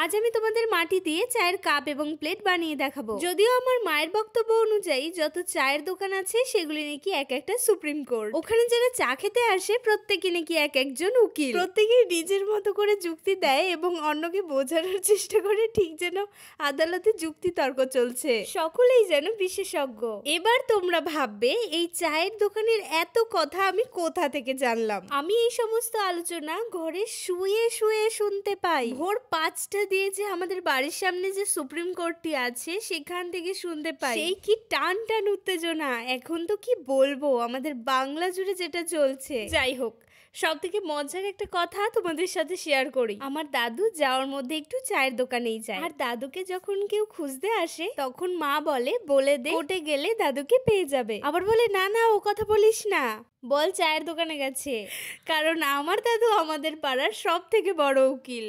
আজ আমি তোমাদের মাটি দিয়ে চায়ের কাপ এবং প্লেট বানিয়ে দেখাবো। যদিও আমার মায়ের বক্তব্য অনুযায়ী যত চায়ের দোকান আছে সেগুলি নাকি এক একটা সুপ্রিম কোর্ট। ওখানে যারা চা খেতে আসে প্রত্যেকে নাকি এক একজন উকিল। প্রত্যেকেই নিজের মতো করে যুক্তি দেয় এবং অন্যকে বোঝানোর চেষ্টা করে, ঠিক যেন আদালতে যুক্তি তর্ক চলছে। সকলেই যেন বিশেষজ্ঞ। এবার তোমরা ভাববে এই চায়ের দোকানের এত কথা আমি কোথা থেকে জানলাম। আমি এই সমস্ত আলোচনা ঘরে শুয়ে শুয়ে শুনতে পাই। ভোর 5টা দিয়ে যে আমাদের বাড়ির সামনে যে সুপ্রিম কোর্টটি আছে সেখান থেকে শুনতে পাই। সেই কি টান টান উত্তেজনা! এখন তো কি বলবো, আমাদের বাংলা জুড়ে যেটা চলছে। যাই হোক, সব থেকে মজার একটা কথা তোমাদের সাথে শেয়ার করি। আমার দাদু যাওয়ার মধ্যে একটু চায়ের দোকানেই যায়, আর দাদুকে যখন কেউ খুঁজতে আসে তখন মা বলে দে কোর্টে গেলে দাদুকে পেয়ে যাবে। আবার বলে না না ও কথা বলিস না, বল চায়ের দোকানে গেছে। কারণ আমার দাদু আমাদের পাড়ার সব থেকে বড় উকিল।